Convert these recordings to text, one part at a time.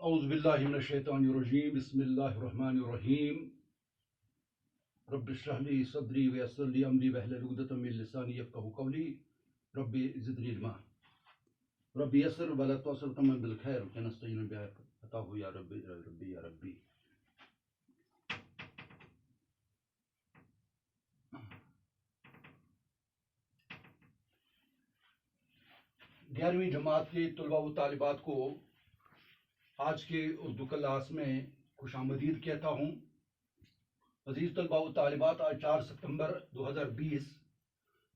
اعوذ باللہ من الشیطان الرجیم بسم اللہ الرحمن الرحیم رب اشرح لی صدری ویسر لی امری واحلل عقدۃ من لسانی یفقہوا قولی رب زدنی علما رب یسر ولا تعسر وتمم بالخیر ونستعین بک عطا ہو یا ربی یا ربی. گیارہویں جماعت کے طلباء و طالبات کو آج کے اردو کلاس میں خوش آمدید کہتا ہوں. عزیز طلباء و طالبات، آج 4 ستمبر 2020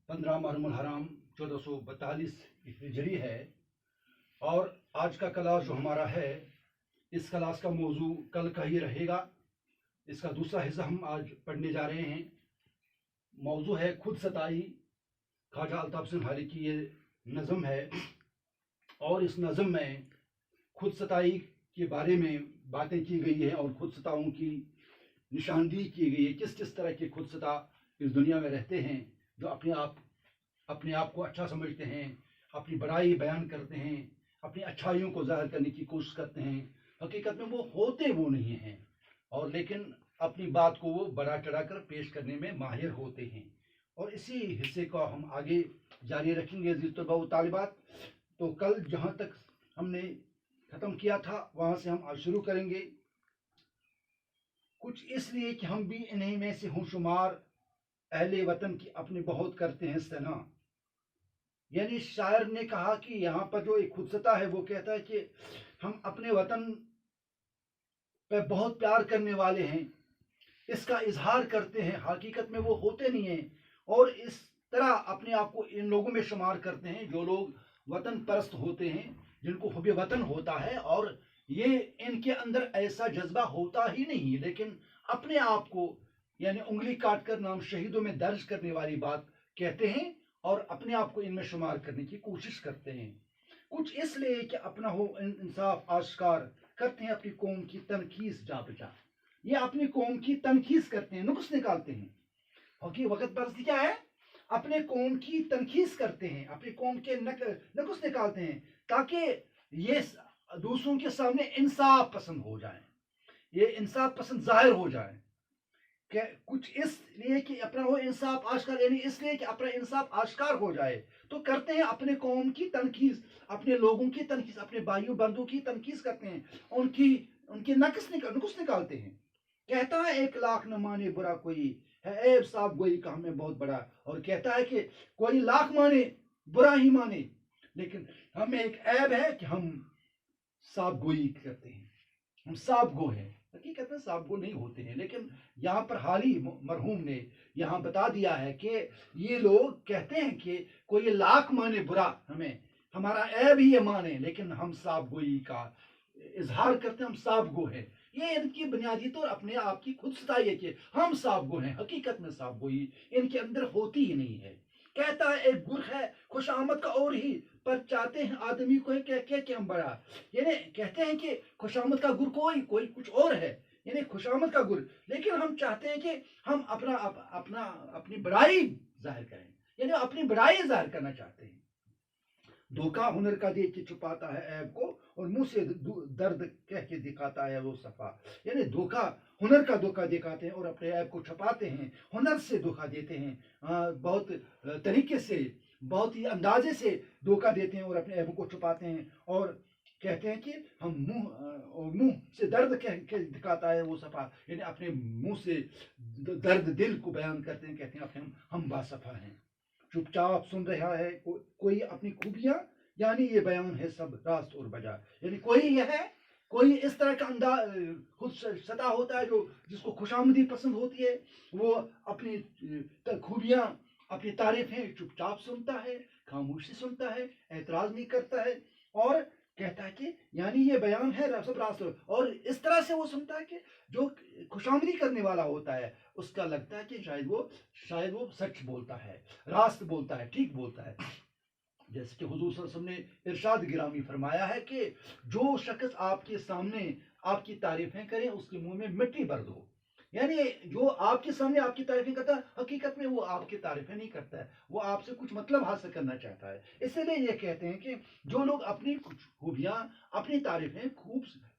15 محرم الحرام 1442 ہجری ہے، اور آج کا کلاس جو ہمارا ہے، اس کلاس کا موضوع کل کا ہی رہے گا. اس کا دوسرا حصہ ہم آج پڑھنے جا رہے ہیں. موضوع ہے خود ستائی. خواجہ الطاف سنہاری کی یہ نظم ہے، اور اس نظم میں خود ستائی کے بارے میں باتیں کی گئی ہیں اور خود ستاؤں کی نشاندہی کی گئی ہے. کس کس طرح کے خود ستا اس دنیا میں رہتے ہیں، جو اپنے آپ کو اچھا سمجھتے ہیں، اپنی بڑائی بیان کرتے ہیں، اپنی اچھائیوں کو ظاہر کرنے کی کوشش کرتے ہیں. حقیقت میں وہ ہوتے وہ نہیں ہیں، اور لیکن اپنی بات کو وہ بڑا چڑھا کر پیش کرنے میں ماہر ہوتے ہیں. اور اسی حصے کو ہم آگے جاری رکھیں گے عزیز طلباء و طالبات. تو کل جہاں تک ہم نے ختم کیا تھا وہاں سے ہم آج شروع کریں گے. کچھ اس لیے کہ ہم بھی انہیں میں سے ہوں شمار، اہل وطن کی اپنے بہت کرتے ہیں ثنا. یعنی شاعر نے کہا کہ یہاں پر جو ایک خود ستا ہے وہ کہتا ہے کہ ہم اپنے وطن پہ بہت پیار کرنے والے ہیں، اس کا اظہار کرتے ہیں، حقیقت میں وہ ہوتے نہیں ہیں. اور اس طرح اپنے آپ کو ان لوگوں میں شمار کرتے ہیں جو لوگ وطن پرست ہوتے ہیں، جن کو حب وطن ہوتا ہے، اور یہ ان کے اندر ایسا جذبہ ہوتا ہی نہیں، لیکن اپنے آپ کو یعنی انگلی کاٹ کر نام شہیدوں میں درج کرنے والی بات کہتے ہیں، اور اپنے آپ کو ان میں شمار کرنے کی کوشش کرتے ہیں. کچھ اس لیے کہ اپنا ہو انصاف آشکار، کرتے ہیں اپنی قوم کی تنقیص جا بجا. یہ اپنی قوم کی تنقیص کرتے ہیں، نقص نکالتے ہیں. وقت پرستی کیا ہے؟ اپنے قوم کی تنقیص کرتے ہیں، اپنی قوم کے نقص نکالتے ہیں، تاکہ یہ دوسروں کے سامنے انصاف پسند ہو جائیں، یہ انصاف پسند ظاہر ہو جائیں. کہ کچھ اس لیے کہ اپنا وہ انصاف آشکار، یعنی اس لیے کہ اپنا انصاف آشکار ہو جائے تو کرتے ہیں اپنے قوم کی تنقیص، اپنے لوگوں کی تنقیص، اپنے بھائیوں بندوں کی تنقیص کرتے ہیں، ان کی نقص نکالتے ہیں. کہتا ہے 1,00,000 نہ مانے برا کوئی ہے، عیب صاحب گوئی کا ہمیں بہت بڑا. اور کہتا ہے کہ کوئی 1,00,000 مانے برا ہی مانے، لیکن ہمیں ایک عیب ہے کہ ہم صاحب گوئی کرتے ہیں، ہم صاحب گو ہیں. حقیقت میں صاحب گو نہیں ہوتے ہیں، لیکن یہاں پر حالی مرحوم نے یہاں بتا دیا ہے کہ یہ لوگ کہتے ہیں کہ کوئی 1,00,000 مانے برا، ہمارا عیب ہی یہ مانے، لیکن ہم صاحب گوئی کا اظہار کرتے ہیں، ہم صاحب گو ہیں. یہ ان کی بنیادی طور اپنے آپ کی خود ستائی ہے کہ ہم صاحب گو ہیں. حقیقت میں صاحب گوئی ان کے اندر ہوتی ہی نہیں ہے. کہتا ہے ایک گر ہے خوش آمد کا اور ہی، پر چاہتے ہیں آدمی کو کہ ہم بڑا. یعنی کہتے ہیں کہ خوش آمد کا گر کوئی کچھ اور ہے، یعنی خوش آمد کا گر، لیکن ہم چاہتے ہیں کہ ہم اپنی بڑائی ظاہر کریں، یعنی اپنی بڑائی ظاہر کرنا چاہتے ہیں. دھوکا ہنر کا دے کے چھپاتا ہے عیب کو، اور منہ سے درد کہہ کے دکھاتا ہے وہ صفا. یعنی دھوکا ہنر کا دھوکا دکھاتے ہیں اور اپنے عیب کو چھپاتے ہیں، ہنر سے دھوکا دیتے ہیں، بہت طریقے سے، بہت ہی اندازے سے دھوکا دیتے ہیں اور اپنے عیب کو چھپاتے ہیں، اور کہتے ہیں کہ ہم منہ سے درد کہہ کے دکھاتا ہے وہ صفا. یعنی اپنے منہ سے درد دل کو بیان کرتے ہیں، کہتے ہیں اپنے ہم باصفا ہیں. چپ چاپ سن رہا ہے کوئی اپنی خوبیاں، یعنی یہ بیان ہے سب راست اور بجا. یعنی کوئی اس طرح کا خود ستا ہوتا ہے جس کو خوش آمدی پسند ہوتی ہے، وہ اپنی خوبیاں، اپنی تعریفیں چپ چاپ سنتا ہے، خاموشی سنتا ہے، اعتراض نہیں کرتا ہے، اور کہتا ہے کہ یعنی یہ بیان ہے سب راست. اور اس طرح سے وہ سنتا ہے کہ جو خوش آمدی کرنے والا ہوتا ہے اس کا لگتا ہے کہ شاید وہ سچ بولتا ہے، راست بولتا ہے، ٹھیک بولتا ہے. جیسے کہ حضور صلی اللہ علیہ وسلم نے ارشاد گرامی فرمایا ہے کہ جو شخص آپ کے سامنے آپ کی تعریفیں کرے اس کے منہ میں مٹی بھر دو. یعنی جو آپ کے سامنے آپ کی تعریفیں کرتا ہے، حقیقت میں وہ آپ کی تعریفیں نہیں کرتا ہے، وہ آپ سے کچھ مطلب حاصل کرنا چاہتا ہے. اسی لیے یہ کہتے ہیں کہ جو لوگ اپنی کچھ خوبیاں، اپنی تعریفیں خوب